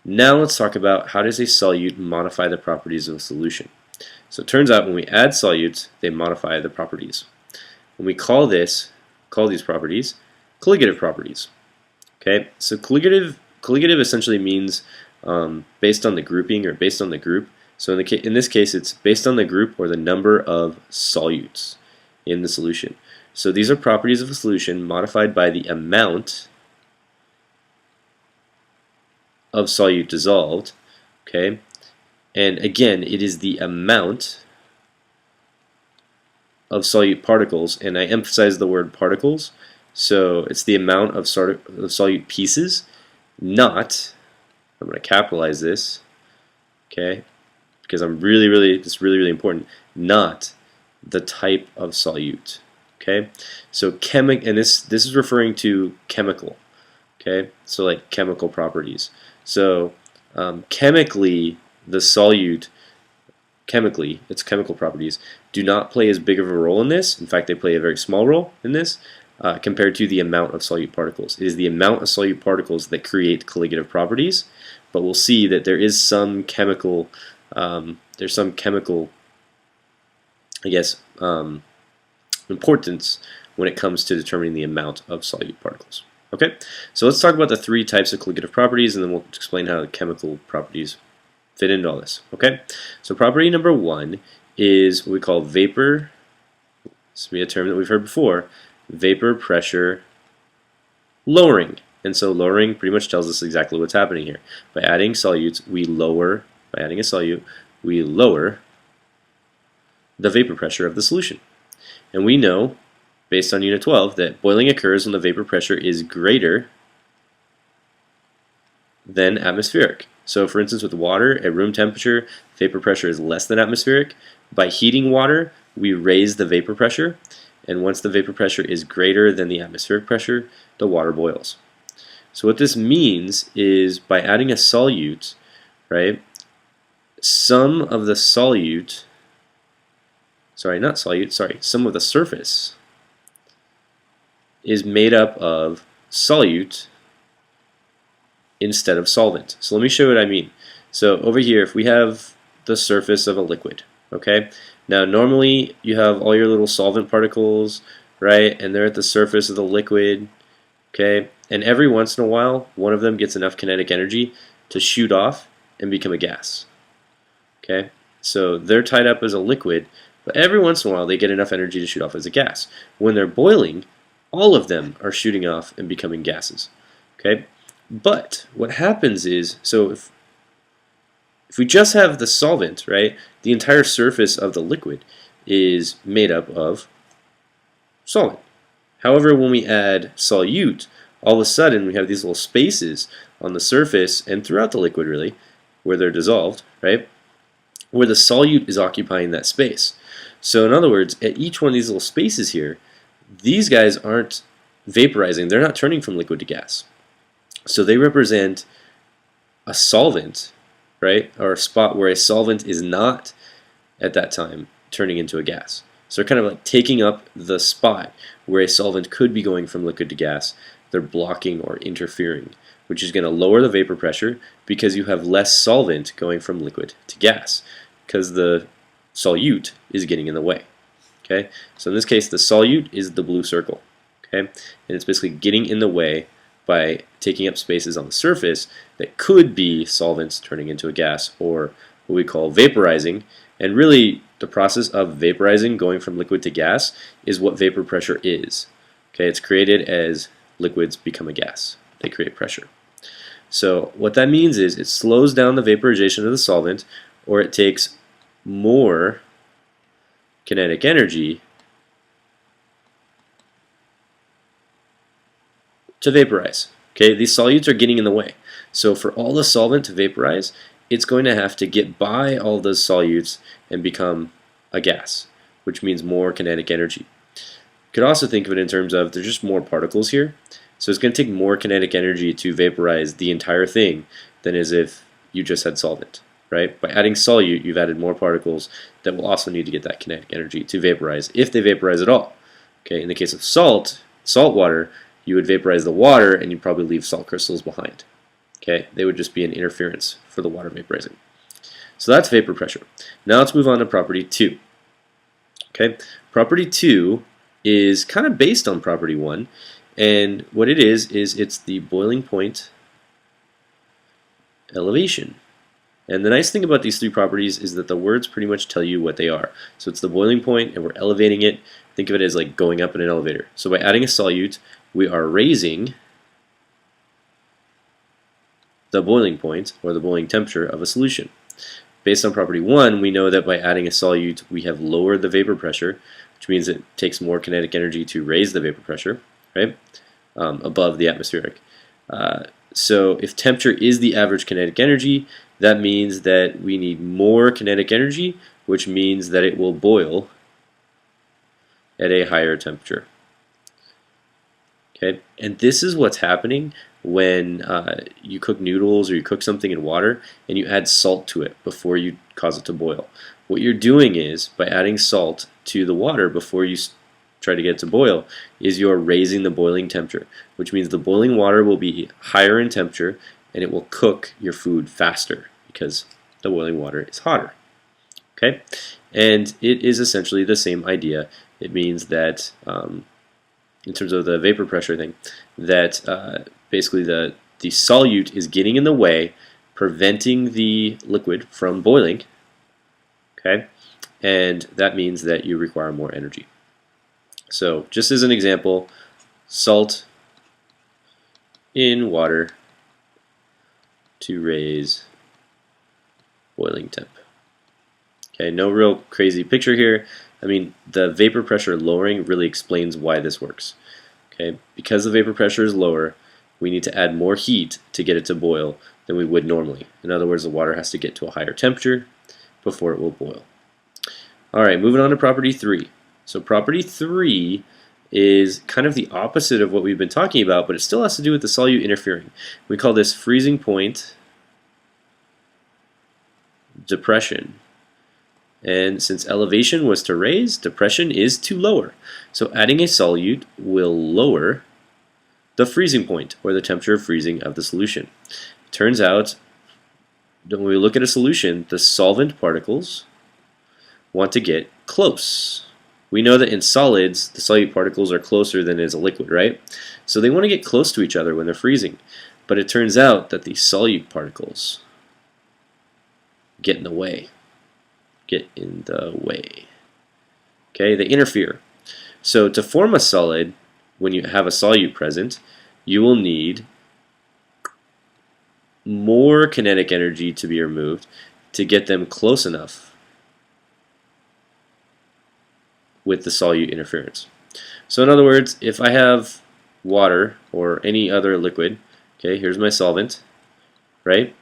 Now let's talk about how does a solute modify the properties of a solution. So it turns out when we add solutes, they modify the properties. And we call these properties colligative properties. Okay, so colligative essentially means based on the grouping or based on the group. So in this case, it's based on the group or the number of solutes in the solution. So these are properties of a solution modified by the amount of solute dissolved. Okay, and again, it is the amount of solute particles, and I emphasize the word particles. So it's the amount of solute pieces, not, I'm going to capitalize this, okay, because it's really important, not the type of solute. Okay, so and this is referring to chemical. Okay, so like chemical properties. So chemically, the solute, its chemical properties do not play as big of a role in this. In fact, they play a very small role in this compared to the amount of solute particles. It is the amount of solute particles that create colligative properties, but we'll see that there is some chemical, I guess, importance when it comes to determining the amount of solute particles. Okay, so let's talk about the three types of colligative properties, and then we'll explain how the chemical properties fit into all this. Okay, so property number one is what we call vapor. This will be a term that we've heard before. Vapor pressure lowering. And so lowering pretty much tells us exactly what's happening here. By adding solutes, by adding a solute, we lower the vapor pressure of the solution. And we know, based on Unit 12, that boiling occurs when the vapor pressure is greater than atmospheric. So for instance, with water at room temperature, vapor pressure is less than atmospheric. By heating water, we raise the vapor pressure, and once the vapor pressure is greater than the atmospheric pressure, the water boils. So what this means is by adding a solute, right, some of the solute, some of the surface is made up of solute instead of solvent. So let me show you what I mean. So over here, if we have the surface of a liquid, okay, now normally you have all your little solvent particles, right, and they're at the surface of the liquid, okay, and every once in a while one of them gets enough kinetic energy to shoot off and become a gas. Okay, so they're tied up as a liquid, but every once in a while they get enough energy to shoot off as a gas. When they're boiling, all of them are shooting off and becoming gases. Okay, but what happens is, so if we just have the solvent, right, the entire surface of the liquid is made up of solvent. However, when we add solute, all of a sudden we have these little spaces on the surface and throughout the liquid, really, where they're dissolved, right, where the solute is occupying that space. So in other words, at each one of these little spaces here, these guys aren't vaporizing, they're not turning from liquid to gas. So they represent a solvent, right, or a spot where a solvent is not at that time turning into a gas. So they're kind of like taking up the spot where a solvent could be going from liquid to gas. They're blocking or interfering, which is going to lower the vapor pressure because you have less solvent going from liquid to gas because the solute is getting in the way. Okay, so in this case the solute is the blue circle, okay, and it's basically getting in the way by taking up spaces on the surface that could be solvents turning into a gas, or what we call vaporizing. And really the process of vaporizing, going from liquid to gas, is what vapor pressure is. Okay, it's created as liquids become a gas. They create pressure. So what that means is it slows down the vaporization of the solvent, or it takes more kinetic energy to vaporize. Okay, these solutes are getting in the way. So for all the solvent to vaporize, it's going to have to get by all those solutes and become a gas, which means more kinetic energy. You could also think of it in terms of there's just more particles here, so it's going to take more kinetic energy to vaporize the entire thing than as if you just had solvent. Right? By adding solute, you've added more particles that will also need to get that kinetic energy to vaporize, if they vaporize at all. Okay, in the case of salt water, you would vaporize the water and you'd probably leave salt crystals behind. Okay, they would just be an interference for the water vaporizing. So that's vapor pressure. Now let's move on to property 2. Okay, property 2 is kind of based on property 1, and what it is it's the boiling point elevation. And the nice thing about these three properties is that the words pretty much tell you what they are. So it's the boiling point, and we're elevating it. Think of it as like going up in an elevator. So by adding a solute, we are raising the boiling point, or the boiling temperature, of a solution. Based on property 1, we know that by adding a solute, we have lowered the vapor pressure, which means it takes more kinetic energy to raise the vapor pressure, right, above the atmospheric. So if temperature is the average kinetic energy, that means that we need more kinetic energy, which means that it will boil at a higher temperature. Okay, and this is what's happening when you cook noodles or you cook something in water and you add salt to it before you cause it to boil. What you're doing is, by adding salt to the water before you try to get it to boil, is you're raising the boiling temperature, which means the boiling water will be higher in temperature and it will cook your food faster because the boiling water is hotter. Okay, and it is essentially the same idea. It means that in terms of the vapor pressure thing, that basically the solute is getting in the way, preventing the liquid from boiling. Okay, and that means that you require more energy. So just as an example, salt in water to raise boiling temp. Okay, no real crazy picture here. I mean, the vapor pressure lowering really explains why this works. Okay, because the vapor pressure is lower, we need to add more heat to get it to boil than we would normally. In other words, the water has to get to a higher temperature before it will boil. Alright, moving on to property 3. So property 3 is kind of the opposite of what we've been talking about, but it still has to do with the solute interfering. We call this freezing point depression. And since elevation was to raise, depression is to lower. So adding a solute will lower the freezing point, or the temperature of freezing of the solution. It turns out that when we look at a solution, the solvent particles want to get close. We know that in solids, the solute particles are closer than is a liquid, right? So they want to get close to each other when they're freezing. But it turns out that the solute particles get in the way. Okay, they interfere. So to form a solid, when you have a solute present, you will need more kinetic energy to be removed to get them close enough with the solute interference. So in other words, if I have water or any other liquid, okay, here's my solvent, right?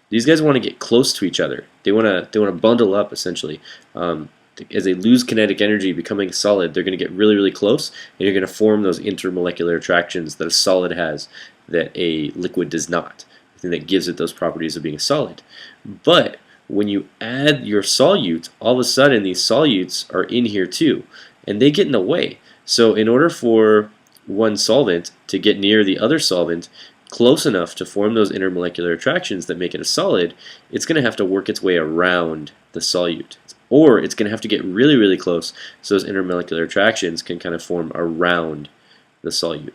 These guys want to get close to each other. They want to bundle up essentially. As they lose kinetic energy becoming solid, they're going to get really, really close, and you're going to form those intermolecular attractions that a solid has that a liquid does not. The thing that gives it those properties of being a solid. But when you add your solute, all of a sudden these solutes are in here too, and they get in the way. So in order for one solvent to get near the other solvent close enough to form those intermolecular attractions that make it a solid, it's going to have to work its way around the solute. Or it's going to have to get really, really close so those intermolecular attractions can kind of form around the solute.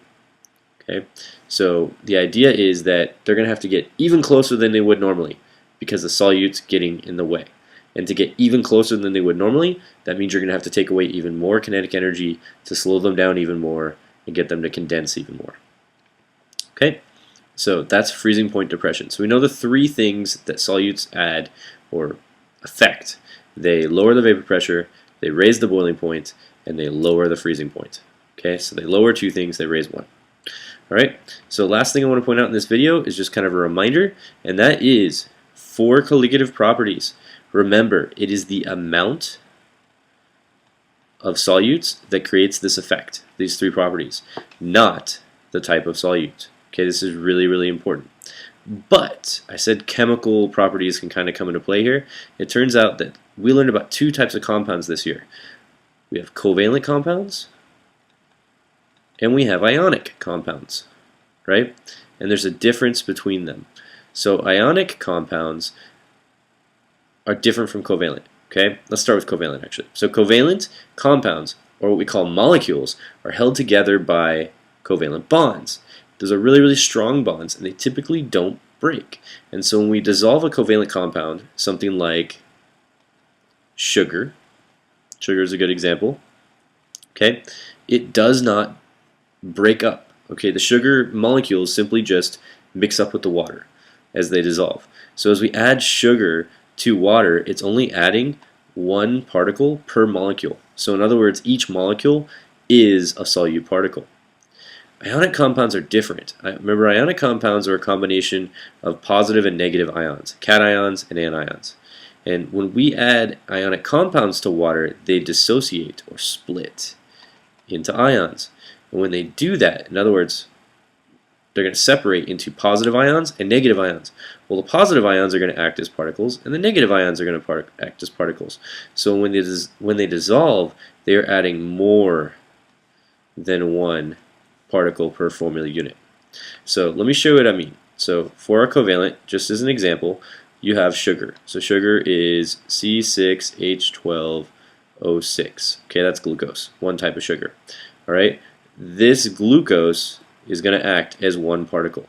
Okay, so the idea is that they're going to have to get even closer than they would normally because the solute's getting in the way. And to get even closer than they would normally, that means you're going to have to take away even more kinetic energy to slow them down even more and get them to condense even more. Okay, so that's freezing point depression. So we know the three things that solutes add or affect. They lower the vapor pressure, they raise the boiling point, and they lower the freezing point. Okay, so they lower two things, they raise one. Alright, so last thing I want to point out in this video is just kind of a reminder, and that is for colligative properties. Remember, it is the amount of solutes that creates this effect, these three properties, not the type of solute. Okay, this is really, really important. But I said chemical properties can kind of come into play here. It turns out that we learned about two types of compounds this year. We have covalent compounds and we have ionic compounds, right? And there's a difference between them. So ionic compounds are different from covalent. Okay, let's start with covalent actually. So covalent compounds, or what we call molecules, are held together by covalent bonds. Those are really, really strong bonds, and they typically don't break. And so when we dissolve a covalent compound, something like sugar is a good example, okay, it does not break up. Okay, the sugar molecules simply just mix up with the water as they dissolve. So as we add sugar to water, it's only adding one particle per molecule. So in other words, each molecule is a solute particle. Ionic compounds are different. Remember, ionic compounds are a combination of positive and negative ions, cations and anions. And when we add ionic compounds to water, they dissociate or split into ions. And when they do that, in other words, they're going to separate into positive ions and negative ions. Well, the positive ions are going to act as particles, and the negative ions are going to act as particles. So when they dissolve, they are adding more than one particle per formula unit. So let me show you what I mean. So for our covalent, just as an example, you have sugar. So sugar is C6H12O6. Okay, that's glucose, one type of sugar. All right, this glucose is going to act as one particle.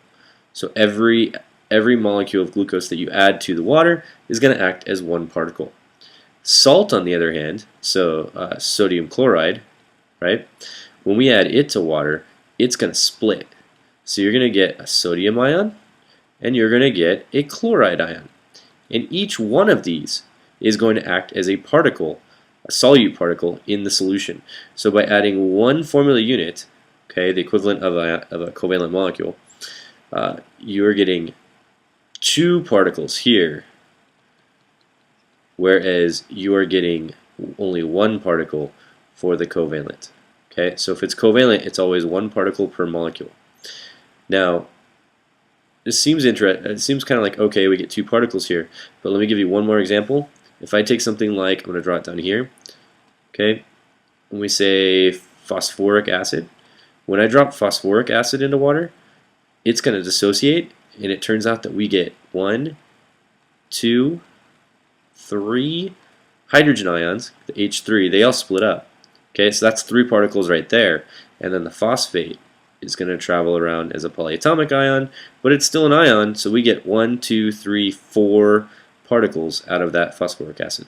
So every molecule of glucose that you add to the water is going to act as one particle. Salt, on the other hand, so sodium chloride, right? When we add it to water, it's going to split. So you're going to get a sodium ion, and you're going to get a chloride ion. And each one of these is going to act as a particle, a solute particle in the solution. So by adding one formula unit, okay, the equivalent of a covalent molecule, you are getting two particles here, whereas you are getting only one particle for the covalent. Okay, so if it's covalent, it's always one particle per molecule. Now, this seems interesting. It seems kind of like, okay, we get two particles here, but let me give you one more example. If I take something like, I'm going to draw it down here, okay, when we say phosphoric acid, when I drop phosphoric acid into water, it's going to dissociate, and it turns out that we get 1, 2, 3 hydrogen ions, the H3, they all split up. Okay, so that's 3 particles right there, and then the phosphate is going to travel around as a polyatomic ion, but it's still an ion, so we get 1, 2, 3, 4 particles out of that phosphoric acid.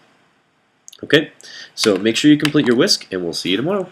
Okay, so make sure you complete your whisk, and we'll see you tomorrow.